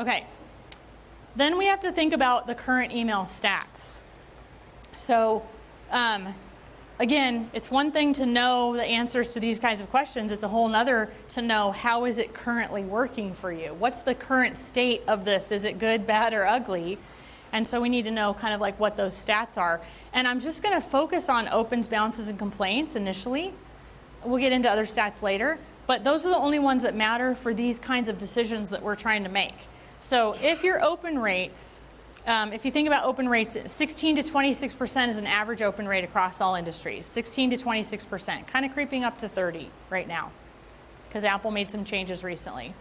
Okay. Then we have to think about the current email stats. So again, it's one thing to know the answers to these kinds of questions. It's a whole nother to know how is it currently working for you? What's the current state of this? Is it good, bad, or ugly? And so we need to know kind of like what those stats are. And I'm just going to focus on opens, bounces, and complaints initially. We'll get into other stats later. But those are the only ones that matter for these kinds of decisions that we're trying to make. So if your open rates, if you think about open rates, 16 to 26% is an average open rate across all industries. 16 to 26%, kind of creeping up to 30 right now, because Apple made some changes recently.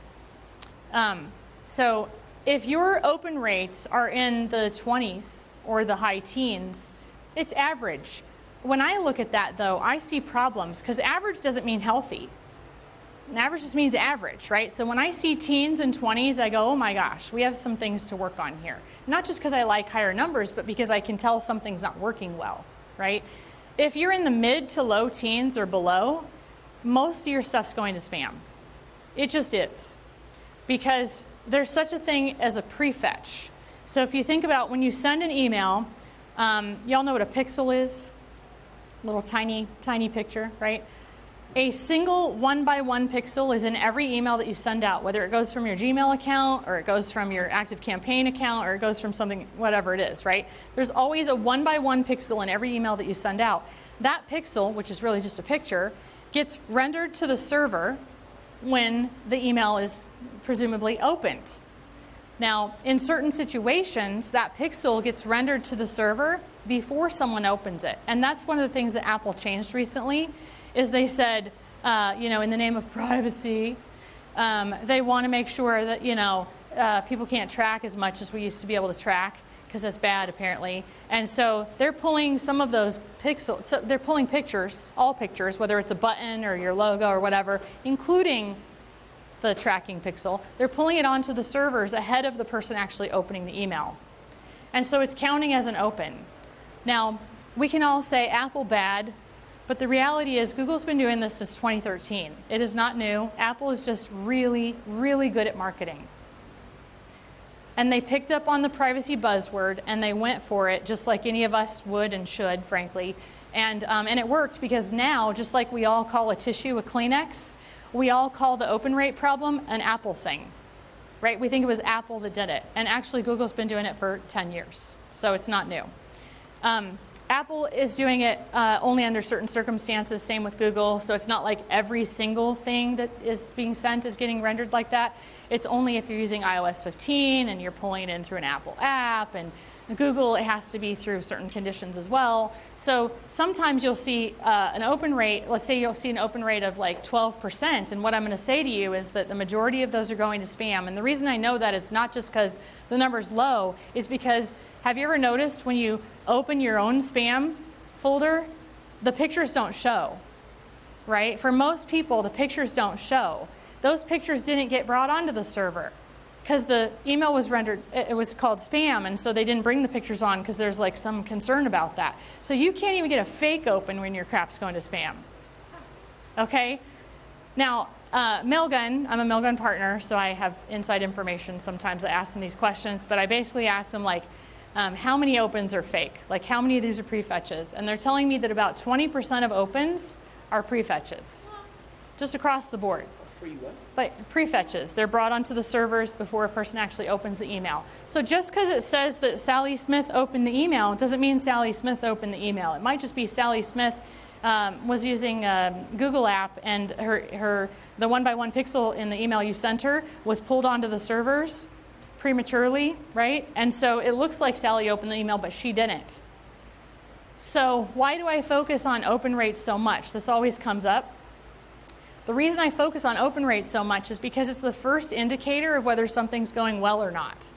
So if your open rates are in the 20s or the high teens, it's average. When I look at that, though, I see problems, because average doesn't mean healthy. And average just means average, right? So when I see teens and 20s, I go, oh my gosh, we have some things to work on here. Not just because I like higher numbers, but because I can tell something's not working well, right? If you're in the mid to low teens or below, most of your stuff's going to spam. It just is. Because there's such a thing as a prefetch. So if you think about when you send an email, y'all know what a pixel is? Little tiny, tiny picture, right? A single 1x1 pixel is in every email that you send out, whether it goes from your Gmail account or it goes from your ActiveCampaign account or it goes from something, whatever it is, right? There's always a 1x1 pixel in every email that you send out. That pixel, which is really just a picture, gets rendered to the server when the email is presumably opened. Now, in certain situations, that pixel gets rendered to the server before someone opens it. And that's one of the things that Apple changed recently, is they said, in the name of privacy, they want to make sure that, people can't track as much as we used to be able to track, because that's bad apparently. And so they're pulling some of those pixels, so they're pulling pictures, all pictures, whether it's a button or your logo or whatever, including the tracking pixel. They're pulling it onto the servers ahead of the person actually opening the email. And so it's counting as an open. Now, we can all say Apple bad, but the reality is Google's been doing this since 2013. It is not new. Apple is just really, really good at marketing. And they picked up on the privacy buzzword and they went for it just like any of us would and should, frankly. And it worked, because now, just like we all call a tissue a Kleenex, we all call the open rate problem an Apple thing, right? We think it was Apple that did it. And actually Google's been doing it for 10 years, so it's not new. Apple is doing it only under certain circumstances, same with Google, so it's not like every single thing that is being sent is getting rendered like that. It's only if you're using iOS 15 and you're pulling it in through an Apple app, and Google, it has to be through certain conditions as well. So sometimes you'll see an open rate, let's say you'll see an open rate of like 12%, and what I'm going to say to you is that the majority of those are going to spam. And the reason I know that is not just because the number's low, is because have you ever noticed when you open your own spam folder, the pictures don't show, right? For most people, the pictures don't show. Those pictures didn't get brought onto the server because the email was rendered, it was called spam, and so they didn't bring the pictures on because there's like some concern about that. So you can't even get a fake open when your crap's going to spam, okay? Now, Mailgun, I'm a Mailgun partner, so I have inside information. Sometimes I ask them these questions, but I basically ask them like, how many opens are fake? Like how many of these are prefetches? And they're telling me that about 20% of opens are prefetches, just across the board. But prefetches, they're brought onto the servers before a person actually opens the email. So just because it says that Sally Smith opened the email doesn't mean Sally Smith opened the email. It might just be Sally Smith was using a Google app, and the 1x1 pixel in the email you sent her was pulled onto the servers prematurely, right? And so it looks like Sally opened the email, but she didn't. So why do I focus on open rates so much? This always comes up. The reason I focus on open rates so much is because it's the first indicator of whether something's going well or not.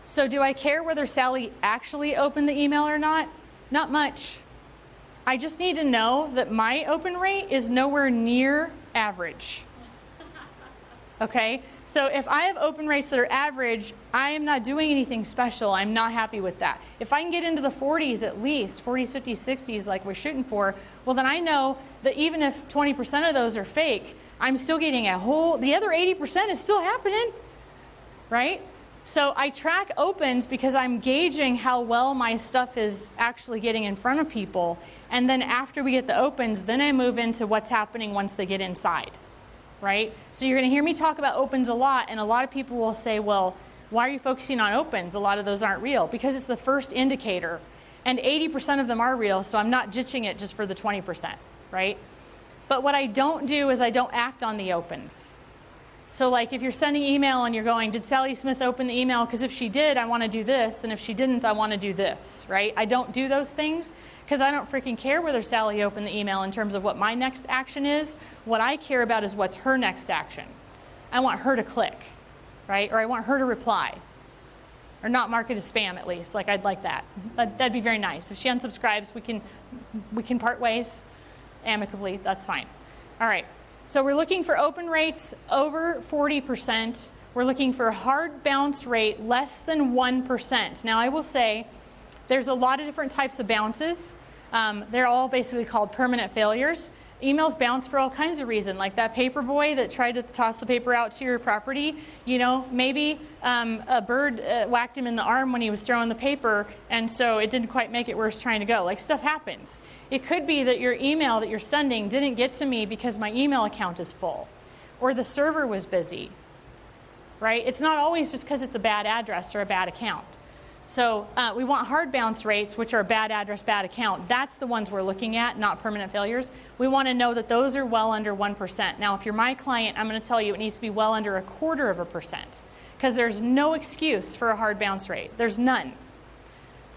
So do I care whether Sally actually opened the email or not? Not much. I just need to know that my open rate is nowhere near average. Okay? So if I have open rates that are average, I am not doing anything special. I'm not happy with that. If I can get into the 40s at least, 40s, 50s, 60s like we're shooting for, well then I know that even if 20% of those are fake, I'm still getting the other 80% is still happening, right? So I track opens because I'm gauging how well my stuff is actually getting in front of people. And then after we get the opens, then I move into what's happening once they get inside, right? So you're going to hear me talk about opens a lot, and a lot of people will say, well, why are you focusing on opens? A lot of those aren't real. Because it's the first indicator, and 80% of them are real, so I'm not ditching it just for the 20%, right? But what I don't do is I don't act on the opens. So like if you're sending email and you're going, did Sally Smith open the email? Because if she did, I want to do this, and if she didn't, I want to do this, right? I don't do those things because I don't freaking care whether Sally opened the email in terms of what my next action is. What I care about is what's her next action. I want her to click, right? Or I want her to reply. Or not mark it as spam at least, like I'd like that. That'd be very nice. If she unsubscribes, we can part ways amicably, that's fine. All right. So we're looking for open rates over 40%. We're looking for a hard bounce rate less than 1%. Now I will say there's a lot of different types of bounces. They're all basically called permanent failures. Emails bounce for all kinds of reasons, like that paper boy that tried to toss the paper out to your property. You know, maybe a bird whacked him in the arm when he was throwing the paper, and so it didn't quite make it where it's trying to go. Like, stuff happens. It could be that your email that you're sending didn't get to me because my email account is full, or the server was busy, right? It's not always just because it's a bad address or a bad account. So we want hard bounce rates, which are bad address, bad account. That's the ones we're looking at, not permanent failures. We want to know that those are well under 1%. Now, if you're my client, I'm going to tell you it needs to be well under 0.25%, because there's no excuse for a hard bounce rate. There's none.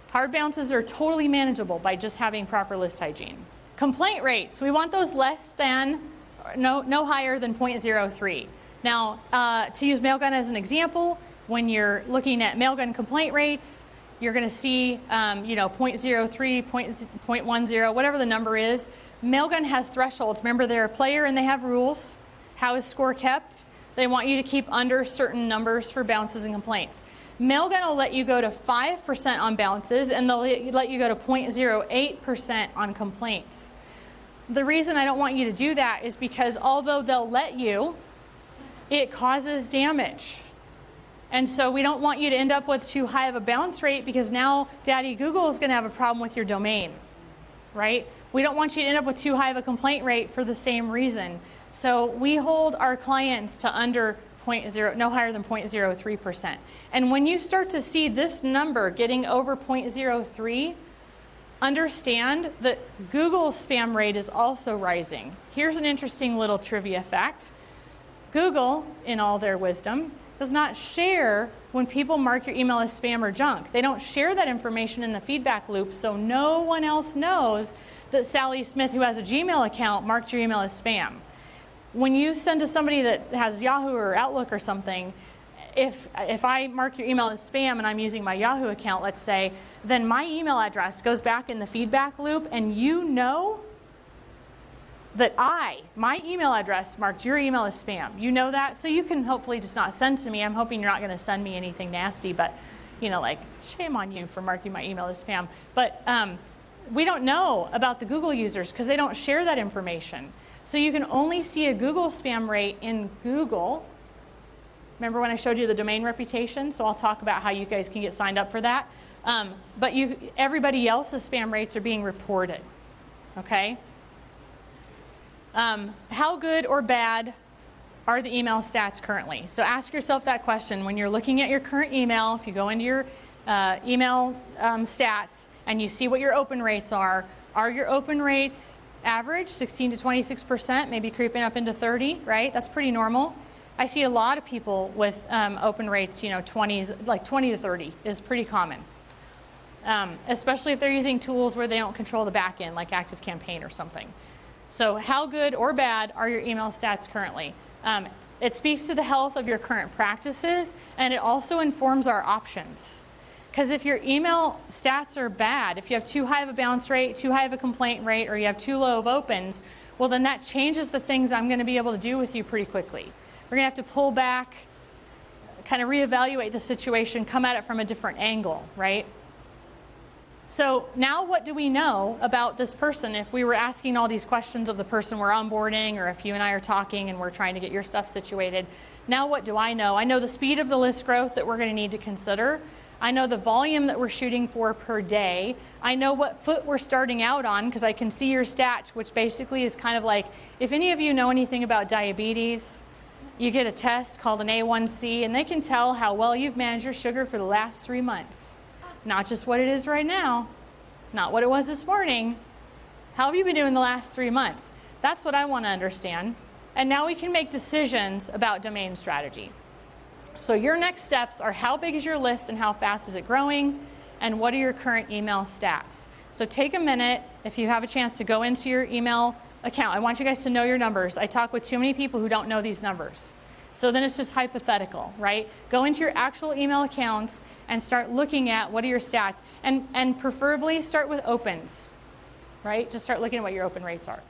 Hard bounces are totally manageable by just having proper list hygiene. Complaint rates, we want those less than, no higher than 0.03. Now, to use Mailgun as an example, when you're looking at Mailgun complaint rates, you're going to see, 0.03, 0.10, whatever the number is. Mailgun has thresholds. Remember, they're a player and they have rules. How is score kept? They want you to keep under certain numbers for bounces and complaints. Mailgun will let you go to 5% on bounces, and they'll let you go to 0.08% on complaints. The reason I don't want you to do that is because although they'll let you, it causes damage. And so we don't want you to end up with too high of a bounce rate, because now Daddy Google is going to have a problem with your domain, right? We don't want you to end up with too high of a complaint rate for the same reason. So we hold our clients to under no higher than 0.03%. And when you start to see this number getting over 0.03, understand that Google's spam rate is also rising. Here's an interesting little trivia fact. Google, in all their wisdom, does not share when people mark your email as spam or junk. They don't share that information in the feedback loop, so no one else knows that Sally Smith, who has a Gmail account, marked your email as spam. When you send to somebody that has Yahoo or Outlook or something, if I mark your email as spam and I'm using my Yahoo account, let's say, then my email address goes back in the feedback loop, and you know that my email address marked your email as spam. You know that, so you can hopefully just not send to me. I'm hoping you're not going to send me anything nasty, but like, shame on you for marking my email as spam. But we don't know about the Google users because they don't share that information. So you can only see a Google spam rate in Google. Remember when I showed you the domain reputation? So I'll talk about how you guys can get signed up for that. But everybody else's spam rates are being reported, okay? How good or bad are the email stats currently? So ask yourself that question when you're looking at your current email. If you go into your email stats and you see what your open rates are your open rates average, 16 to 26%, maybe creeping up into 30, right? That's pretty normal. I see a lot of people with open rates, 20s, like 20 to 30 is pretty common. Especially if they're using tools where they don't control the back end, like ActiveCampaign or something. So how good or bad are your email stats currently? It speaks to the health of your current practices, and it also informs our options. Because if your email stats are bad, if you have too high of a bounce rate, too high of a complaint rate, or you have too low of opens, well, then that changes the things I'm going to be able to do with you pretty quickly. We're going to have to pull back, kind of reevaluate the situation, come at it from a different angle, right? So now what do we know about this person if we were asking all these questions of the person we're onboarding, or if you and I are talking and we're trying to get your stuff situated? Now what do I know? I know the speed of the list growth that we're going to need to consider. I know the volume that we're shooting for per day. I know what foot we're starting out on because I can see your stats, which basically is kind of like, if any of you know anything about diabetes, you get a test called an A1C, and they can tell how well you've managed your sugar for the last 3 months. Not just what it is right now, not what it was this morning. How have you been doing the last 3 months? That's what I want to understand. And now we can make decisions about domain strategy. So your next steps are, how big is your list and how fast is it growing? And what are your current email stats? So take a minute, if you have a chance, to go into your email account. I want you guys to know your numbers. I talk with too many people who don't know these numbers. So then it's just hypothetical, right? Go into your actual email accounts and start looking at what are your stats. And preferably start with opens, right? Just start looking at what your open rates are.